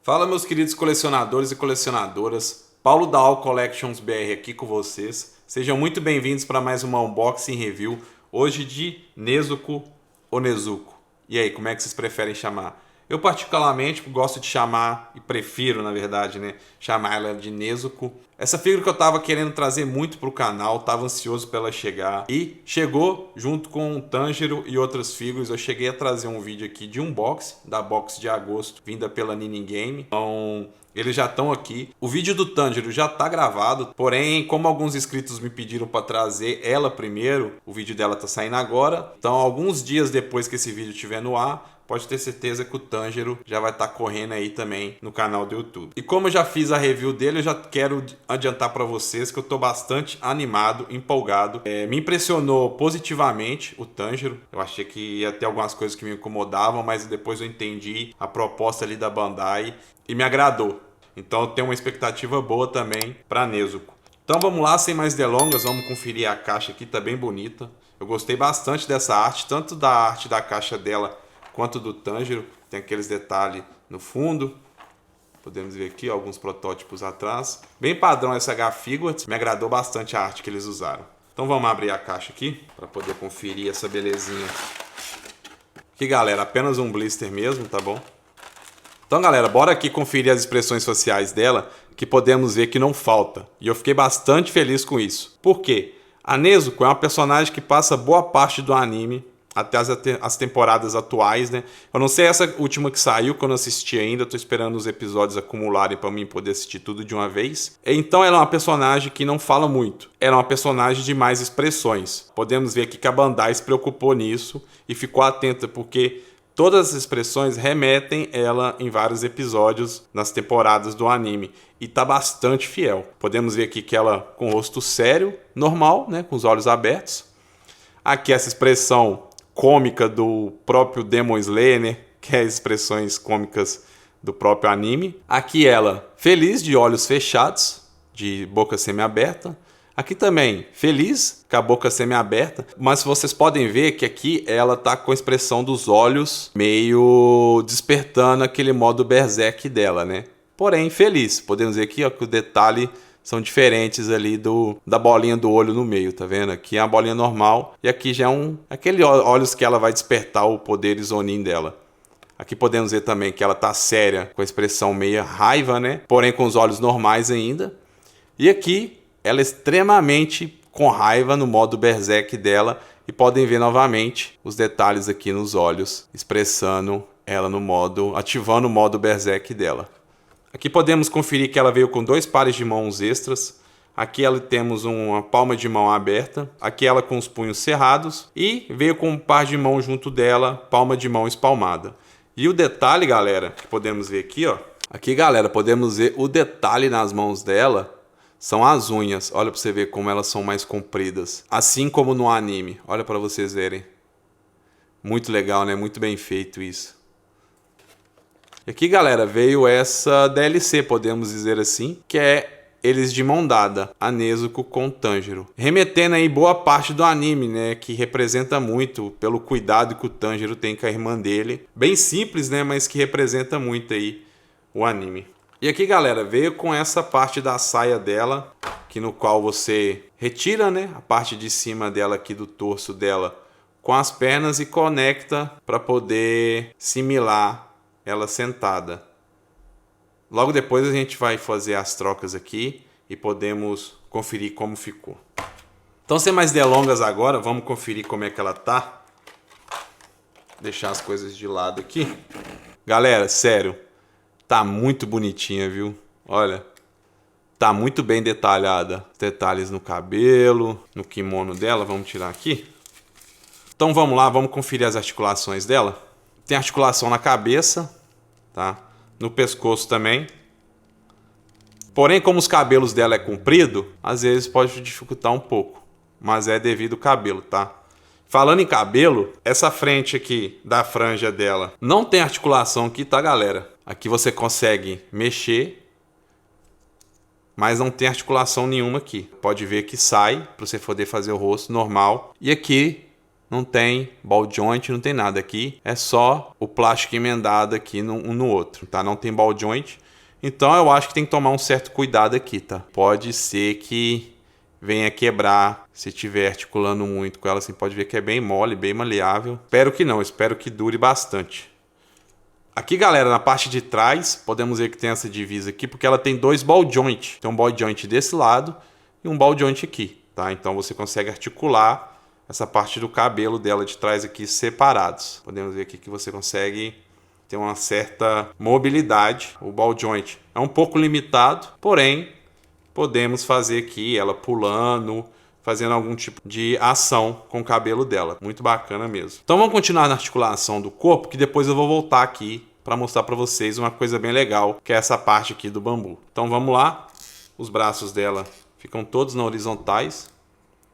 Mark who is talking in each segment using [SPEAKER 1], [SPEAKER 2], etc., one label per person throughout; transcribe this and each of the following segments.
[SPEAKER 1] Fala, meus queridos colecionadores e colecionadoras, Paulo da All Collections BR aqui com vocês. Sejam muito bem-vindos para mais uma unboxing review, hoje de Nezuko ou Nezuko. E aí, como é que vocês preferem chamar? Eu particularmente gosto de chamar, e prefiro na verdade, né, chamar ela de Nezuko. Essa figura que eu tava querendo trazer muito pro canal, tava ansioso pra ela chegar. E chegou junto com o Tanjiro e outras figuras. Eu cheguei a trazer um vídeo aqui de unboxing, da box de agosto, vinda pela Ninin Game. Então, eles já estão aqui. O vídeo do Tanjiro já tá gravado, porém, como alguns inscritos me pediram para trazer ela primeiro, o vídeo dela tá saindo agora. Então, alguns dias depois que esse vídeo estiver no ar, pode ter certeza que o Tanjiro já vai estar correndo aí também no canal do YouTube. E como eu já fiz a review dele, eu já quero adiantar para vocês que eu estou bastante animado, empolgado. Me impressionou positivamente o Tanjiro. Eu achei que ia ter algumas coisas que me incomodavam, mas depois eu entendi a proposta ali da Bandai e me agradou. Então eu tenho uma expectativa boa também para Nezuko. Então vamos lá, sem mais delongas, vamos conferir a caixa aqui, tá bem bonita. Eu gostei bastante dessa arte, tanto da arte da caixa dela quanto do Tanjiro. Tem aqueles detalhes no fundo. Podemos ver aqui alguns protótipos atrás. Bem padrão essa H-Figures. Me agradou bastante a arte que eles usaram. Então vamos abrir a caixa aqui para poder conferir essa belezinha. Aqui, galera, apenas um blister mesmo, tá bom? Então, galera, bora aqui conferir as expressões faciais dela, que podemos ver que não falta. E eu fiquei bastante feliz com isso. Por quê? A Nezuko é uma personagem que passa boa parte do anime até as temporadas atuais, né? Eu não sei essa última que saiu, que eu não assisti ainda. Tô esperando os episódios acumularem para mim poder assistir tudo de uma vez. Então ela é uma personagem que não fala muito. Ela é uma personagem de mais expressões. Podemos ver aqui que a Bandai se preocupou nisso e ficou atenta, porque todas as expressões remetem ela em vários episódios nas temporadas do anime. E tá bastante fiel. Podemos ver aqui que ela com o rosto sério, normal, né? Com os olhos abertos. Aqui essa expressão cômica do próprio Demon Slayer, né? Que é as expressões cômicas do próprio anime. Aqui ela feliz, de olhos fechados, de boca semi-aberta. Aqui também feliz, com a boca semi-aberta. Mas vocês podem ver que aqui ela tá com a expressão dos olhos meio despertando aquele modo berserk dela, né? Porém feliz. Podemos ver aqui, ó, que o detalhe são diferentes ali da bolinha do olho no meio, tá vendo? Aqui é a bolinha normal e aqui já é aquele olhos que ela vai despertar o poder Zonin dela. Aqui podemos ver também que ela tá séria, com a expressão meio raiva, né? Porém com os olhos normais ainda. E aqui ela é extremamente com raiva no modo berserk dela e podem ver novamente os detalhes aqui nos olhos, expressando ela no modo, ativando o modo berserk dela. Aqui podemos conferir que ela veio com 2 pares de mãos extras. Aqui ela temos uma palma de mão aberta. Aqui ela com os punhos cerrados. E veio com um par de mão junto dela, palma de mão espalmada. E o detalhe, galera, que podemos ver aqui, ó. Aqui, galera, podemos ver o detalhe nas mãos dela. São as unhas. Olha para você ver como elas são mais compridas. Assim como no anime. Olha para vocês verem. Muito legal, né? Muito bem feito isso. E aqui, galera, veio essa DLC, podemos dizer assim, que é eles de mão dada, a Nezuko com o Tanjiro. Remetendo aí boa parte do anime, né, que representa muito pelo cuidado que o Tanjiro tem com a irmã dele. Bem simples, né, mas que representa muito aí o anime. E aqui, galera, veio com essa parte da saia dela, que no qual você retira, né, a parte de cima dela aqui do torso dela com as pernas e conecta para poder similar ela sentada. Logo depois a gente vai fazer as trocas aqui e podemos conferir como ficou. Então, sem mais delongas agora, vamos conferir como é que ela tá. Deixar as coisas de lado aqui. Galera, sério, tá muito bonitinha, viu? Olha, tá muito bem detalhada. Detalhes no cabelo, no kimono dela, vamos tirar aqui. Então vamos lá, vamos conferir as articulações dela. Tem articulação na cabeça, tá? No pescoço também. Porém, como os cabelos dela é comprido, às vezes pode dificultar um pouco. Mas é devido ao cabelo, tá? Falando em cabelo, essa frente aqui da franja dela não tem articulação aqui, tá, galera? Aqui você consegue mexer, mas não tem articulação nenhuma aqui. Pode ver que sai, para você poder fazer o rosto normal. E aqui não tem ball joint, não tem nada aqui. É só o plástico emendado aqui um no outro, tá? Não tem ball joint. Então eu acho que tem que tomar um certo cuidado aqui, tá? Pode ser que venha quebrar se estiver articulando muito com ela, assim, pode ver que é bem mole, bem maleável. Espero que não, espero que dure bastante. Aqui, galera, na parte de trás, podemos ver que tem essa divisa aqui, porque ela tem dois ball joint. Tem um ball joint desse lado e um ball joint aqui, tá? Então você consegue articular essa parte do cabelo dela de trás aqui separados. Podemos ver aqui que você consegue ter uma certa mobilidade. O ball joint é um pouco limitado, porém podemos fazer aqui ela pulando, fazendo algum tipo de ação com o cabelo dela. Muito bacana mesmo. Então vamos continuar na articulação do corpo, que depois eu vou voltar aqui para mostrar para vocês uma coisa bem legal, que é essa parte aqui do bambu. Então vamos lá. Os braços dela ficam todos na horizontais,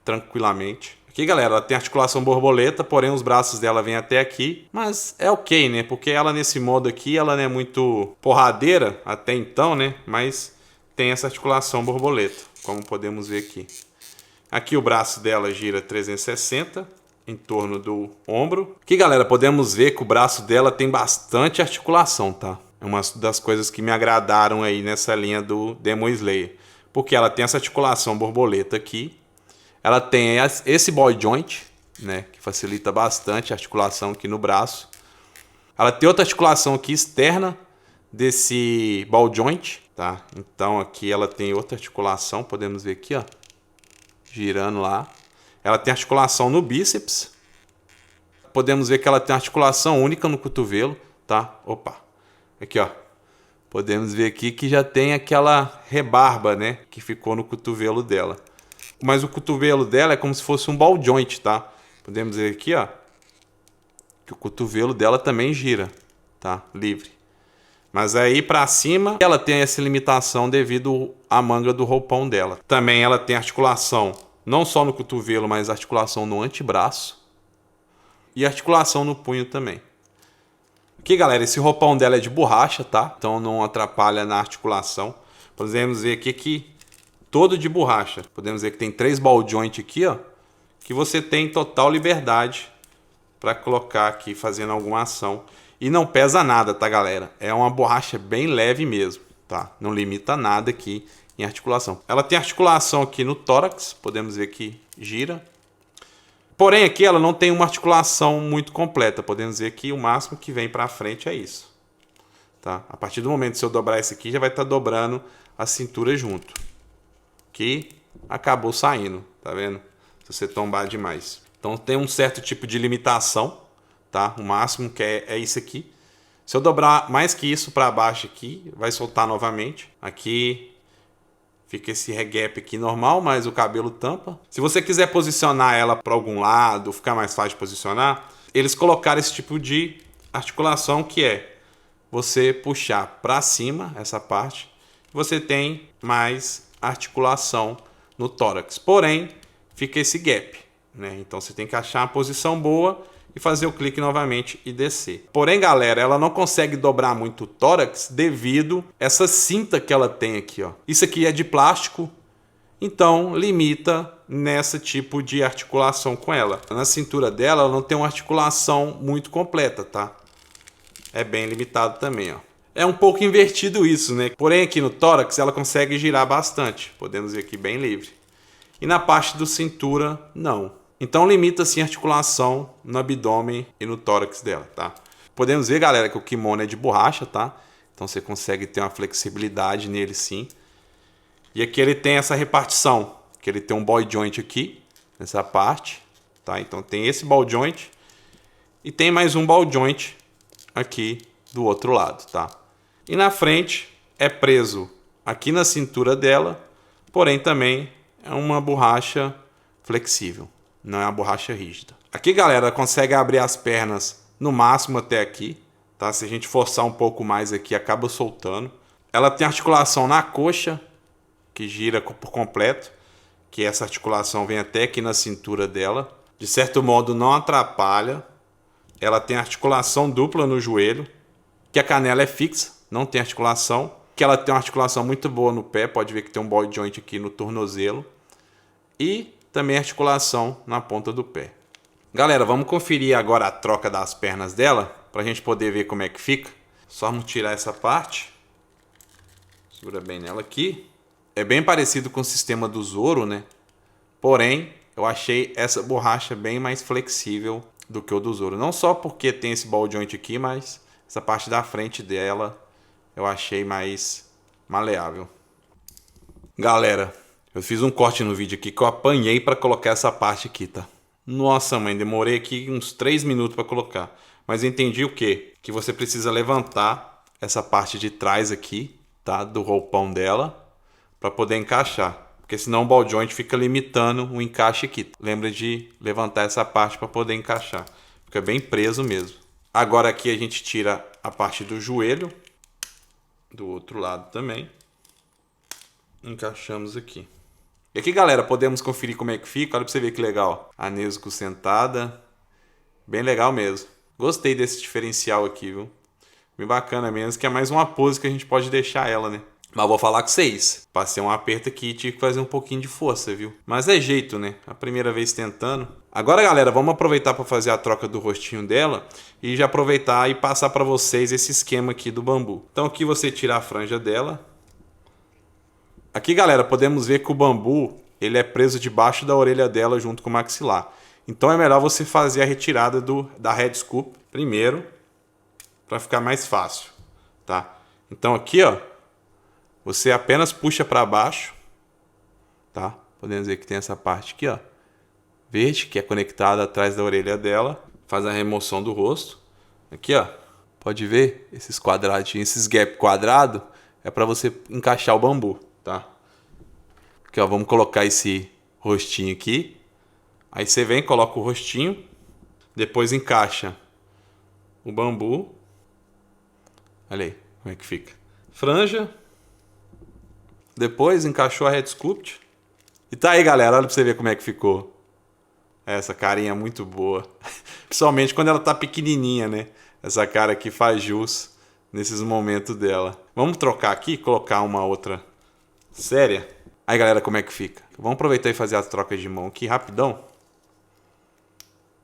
[SPEAKER 1] tranquilamente. Aqui, galera, ela tem articulação borboleta, porém os braços dela vêm até aqui. Mas é ok, né? Porque ela nesse modo aqui, ela não é muito porradeira até então, né? Mas tem essa articulação borboleta, como podemos ver aqui. Aqui o braço dela gira 360 em torno do ombro. Aqui, galera, podemos ver que o braço dela tem bastante articulação, tá? É uma das coisas que me agradaram aí nessa linha do Demon Slayer. Porque ela tem essa articulação borboleta aqui. Ela tem esse ball joint, né, que facilita bastante a articulação aqui no braço. Ela tem outra articulação aqui externa desse ball joint, tá? Então aqui ela tem outra articulação, podemos ver aqui, ó, girando lá. Ela tem articulação no bíceps. Podemos ver que ela tem articulação única no cotovelo, tá? Opa. Aqui, ó. Podemos ver aqui que já tem aquela rebarba, né, que ficou no cotovelo dela. Mas o cotovelo dela é como se fosse um ball joint, tá? Podemos ver aqui, ó, que o cotovelo dela também gira, tá? Livre. Mas aí para cima ela tem essa limitação devido à manga do roupão dela. Também ela tem articulação não só no cotovelo, mas articulação no antebraço e articulação no punho também. Aqui, galera, esse roupão dela é de borracha, tá? Então não atrapalha na articulação. Podemos ver aqui que todo de borracha. Podemos ver que tem 3 ball joint aqui, ó, que você tem total liberdade para colocar aqui fazendo alguma ação. E não pesa nada, tá, galera? É uma borracha bem leve mesmo, tá? Não limita nada aqui em articulação. Ela tem articulação aqui no tórax, podemos ver que gira. Porém, aqui ela não tem uma articulação muito completa. Podemos ver que o máximo que vem para frente é isso, tá? A partir do momento que eu dobrar esse aqui, já vai estar dobrando a cintura junto. Que acabou saindo, tá vendo? Se você tombar demais. Então tem um certo tipo de limitação, tá? O máximo que é isso aqui. Se eu dobrar mais que isso para baixo aqui, vai soltar novamente. Aqui fica esse regap aqui normal, mas o cabelo tampa. Se você quiser posicionar ela para algum lado, ficar mais fácil de posicionar, eles colocaram esse tipo de articulação que é você puxar para cima essa parte. Você tem mais articulação no tórax, porém fica esse gap, né? Então você tem que achar uma posição boa e fazer o clique novamente e descer. Porém, galera, ela não consegue dobrar muito o tórax devido a essa cinta que ela tem aqui, ó. Isso aqui é de plástico, então limita nesse tipo de articulação com ela. Na cintura dela, ela não tem uma articulação muito completa, tá? É bem limitado também, ó. É um pouco invertido isso, né? Porém, aqui no tórax ela consegue girar bastante. Podemos ver aqui bem livre. E na parte do cintura, não. Então limita-se a articulação no abdômen e no tórax dela, tá? Podemos ver, galera, que o kimono é de borracha, tá? Então você consegue ter uma flexibilidade nele sim. E aqui ele tem essa repartição, que ele tem um ball joint aqui, nessa parte, tá? Então tem esse ball joint e tem mais um ball joint aqui do outro lado, tá? E na frente é preso aqui na cintura dela, porém também é uma borracha flexível, não é uma borracha rígida. Aqui, galera, consegue abrir as pernas no máximo até aqui, tá? Se a gente forçar um pouco mais aqui, acaba soltando. Ela tem articulação na coxa, que gira por completo, que essa articulação vem até aqui na cintura dela. De certo modo, não atrapalha. Ela tem articulação dupla no joelho, que a canela é fixa, não tem articulação, que ela tem uma articulação muito boa no pé, pode ver que tem um ball joint aqui no tornozelo, e também articulação na ponta do pé. Galera, vamos conferir agora a troca das pernas dela, pra gente poder ver como é que fica. Só vamos tirar essa parte. Segura bem nela aqui. É bem parecido com o sistema do Zoro, né? Porém, eu achei essa borracha bem mais flexível do que o do Zoro. Não só porque tem esse ball joint aqui, mas essa parte da frente dela eu achei mais maleável. Galera, eu fiz um corte no vídeo aqui que eu apanhei para colocar essa parte aqui, tá? Nossa, mãe, demorei aqui uns 3 minutos para colocar. Mas eu entendi o quê? Que você precisa levantar essa parte de trás aqui, tá? Do roupão dela, para poder encaixar. Porque senão o ball joint fica limitando o encaixe aqui. Lembra de levantar essa parte para poder encaixar. Fica bem preso mesmo. Agora aqui a gente tira a parte do joelho. Do outro lado também. Encaixamos aqui. E aqui, galera, podemos conferir como é que fica. Olha pra você ver que legal. A Nezuko sentada. Bem legal mesmo. Gostei desse diferencial aqui, viu? Bem bacana mesmo, que é mais uma pose que a gente pode deixar ela, né? Mas vou falar com vocês. Passei um aperto aqui e tive que fazer um pouquinho de força, viu? Mas é jeito, né? A primeira vez tentando. Agora, galera, vamos aproveitar para fazer a troca do rostinho dela. E já aproveitar e passar para vocês esse esquema aqui do bambu. Então aqui você tira a franja dela. Aqui, galera, podemos ver que o bambu ele é preso debaixo da orelha dela junto com o maxilar. Então é melhor você fazer a retirada da head scoop primeiro, para ficar mais fácil, tá? Então aqui, ó, você apenas puxa para baixo, tá? Podemos ver que tem essa parte aqui, ó, verde, que é conectada atrás da orelha dela. Faz a remoção do rosto. Aqui, ó, pode ver esses quadradinhos, esses gap quadrado, é para você encaixar o bambu. Tá? Aqui, ó, vamos colocar esse rostinho aqui. Aí você vem, coloca o rostinho. Depois encaixa o bambu. Olha aí como é que fica. Franja. Depois encaixou a head sculpt. E tá aí, galera. Olha pra você ver como é que ficou. Essa carinha é muito boa. Principalmente quando ela tá pequenininha, né? Essa cara aqui faz jus nesses momentos dela. Vamos trocar aqui e colocar uma outra séria. Aí, galera, como é que fica? Vamos aproveitar e fazer as trocas de mão aqui rapidão.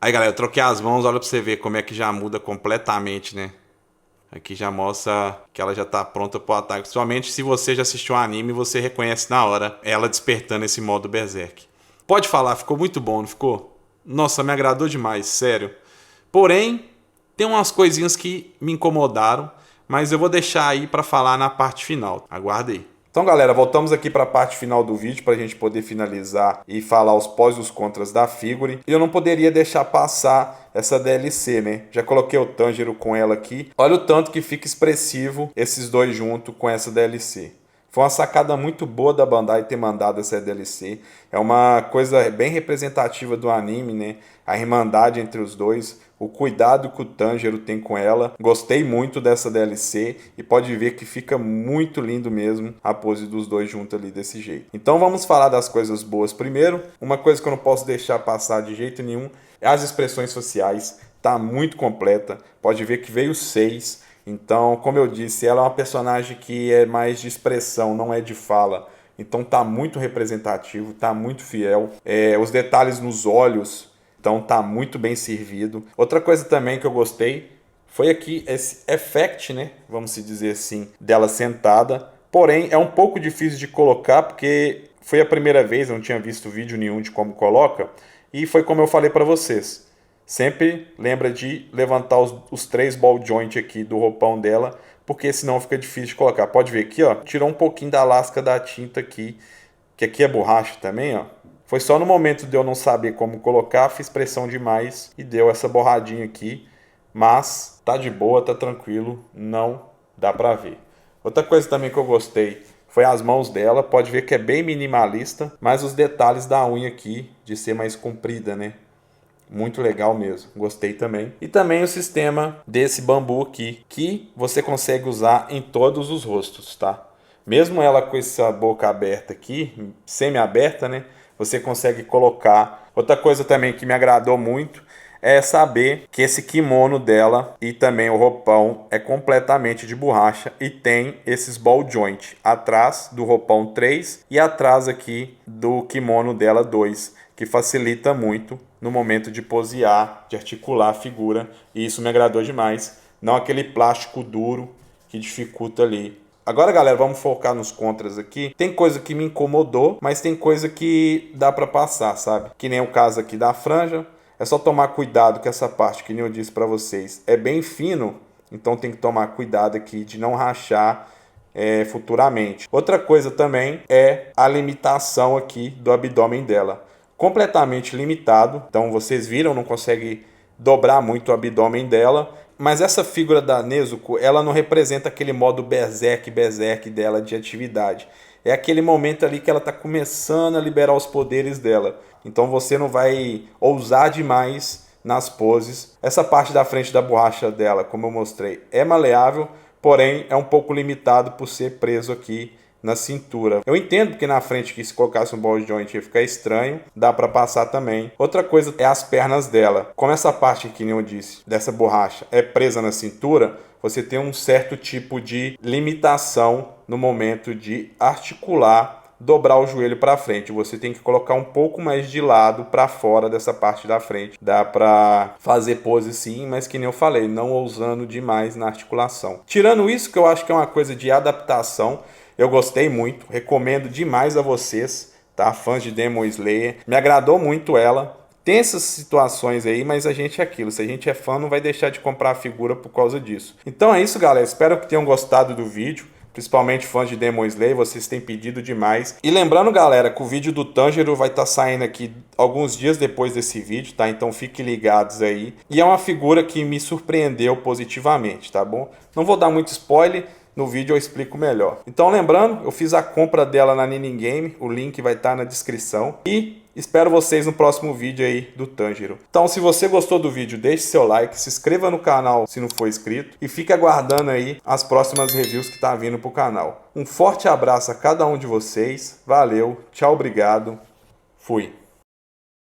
[SPEAKER 1] Aí, galera, eu troquei as mãos. Olha pra você ver como é que já muda completamente, né? Aqui já mostra que ela já tá pronta pro ataque. Principalmente se você já assistiu o anime, você reconhece na hora ela despertando esse modo Berserk. Pode falar, ficou muito bom, não ficou? Nossa, me agradou demais, sério. Porém, tem umas coisinhas que me incomodaram, mas eu vou deixar aí pra falar na parte final. Aguarda aí. Então, galera, voltamos aqui para a parte final do vídeo para a gente poder finalizar e falar os pós e os contras da figure. E eu não poderia deixar passar essa DLC, né? Já coloquei o Tanjiro com ela aqui. Olha o tanto que fica expressivo esses dois junto com essa DLC. Foi uma sacada muito boa da Bandai ter mandado essa DLC. É uma coisa bem representativa do anime, né? A irmandade entre os dois, o cuidado que o Tanjiro tem com ela. Gostei muito dessa DLC e pode ver que fica muito lindo mesmo a pose dos dois juntos ali desse jeito. Então vamos falar das coisas boas primeiro. Uma coisa que eu não posso deixar passar de jeito nenhum é as expressões faciais. Tá muito completa. Pode ver que veio 6. Então, como eu disse, ela é uma personagem que é mais de expressão, não é de fala. Então tá muito representativo, tá muito fiel. Os detalhes nos olhos, então tá muito bem servido. Outra coisa também que eu gostei foi aqui esse effect, né? Vamos dizer assim, dela sentada. Porém, é um pouco difícil de colocar porque foi a primeira vez, eu não tinha visto vídeo nenhum de como coloca. E foi como eu falei para vocês. Sempre lembra de levantar os 3 ball joint aqui do roupão dela, porque senão fica difícil de colocar. Pode ver aqui, ó, tirou um pouquinho da lasca da tinta aqui, que aqui é borracha também, ó. Foi só no momento de eu não saber como colocar, fiz pressão demais e deu essa borradinha aqui, mas tá de boa, tá tranquilo, não dá pra ver. Outra coisa também que eu gostei foi as mãos dela, pode ver que é bem minimalista, mas os detalhes da unha aqui, de ser mais comprida, né? Muito legal mesmo, gostei também. E também o sistema desse bambu aqui, que você consegue usar em todos os rostos, tá? Mesmo ela com essa boca aberta aqui, semi-aberta, né? Você consegue colocar. Outra coisa também que me agradou muito é saber que esse kimono dela e também o roupão é completamente de borracha e tem esses ball joint atrás do roupão 3 e atrás aqui do kimono dela 2, que facilita muito no momento de posear, de articular a figura, e isso me agradou demais. Não aquele plástico duro que dificulta ali. Agora, galera, vamos focar nos contras aqui. Tem coisa que me incomodou, mas tem coisa que dá para passar, sabe? Que nem o caso aqui da franja. É só tomar cuidado que essa parte, que nem eu disse para vocês, é bem fino. Então tem que tomar cuidado aqui de não rachar futuramente. Outra coisa também é a limitação aqui do abdômen dela. Completamente limitado. Então vocês viram, não consegue dobrar muito o abdômen dela. Mas essa figura da Nezuko, ela não representa aquele modo berserk dela de atividade. É aquele momento ali que ela está começando a liberar os poderes dela. Então você não vai ousar demais nas poses. Essa parte da frente da borracha dela, como eu mostrei, é maleável, porém é um pouco limitado por ser preso aqui na cintura. Eu entendo que na frente que se colocasse um ball joint ia ficar estranho, dá para passar também. Outra coisa é as pernas dela. Como essa parte aqui, nem eu disse, dessa borracha é presa na cintura, você tem um certo tipo de limitação no momento de articular, dobrar o joelho para frente. Você tem que colocar um pouco mais de lado para fora dessa parte da frente. Dá para fazer pose sim, mas que nem eu falei, não ousando demais na articulação. Tirando isso, que eu acho que é uma coisa de adaptação, eu gostei muito, recomendo demais a vocês, tá? Fãs de Demon Slayer. Me agradou muito ela. Tem essas situações aí, mas a gente é aquilo. Se a gente é fã, não vai deixar de comprar a figura por causa disso. Então é isso, galera. Espero que tenham gostado do vídeo. Principalmente fãs de Demon Slayer, vocês têm pedido demais. E lembrando, galera, que o vídeo do Tanjiro vai estar saindo aqui alguns dias depois desse vídeo, tá? Então fiquem ligados aí. E é uma figura que me surpreendeu positivamente, tá bom? Não vou dar muito spoiler. No vídeo eu explico melhor. Então lembrando, eu fiz a compra dela na Ninin Game, o link vai estar na descrição. E espero vocês no próximo vídeo aí do Tanjiro. Então se você gostou do vídeo, deixe seu like, se inscreva no canal se não for inscrito. E fique aguardando aí as próximas reviews que tá vindo pro canal. Um forte abraço a cada um de vocês, valeu, tchau, obrigado, fui.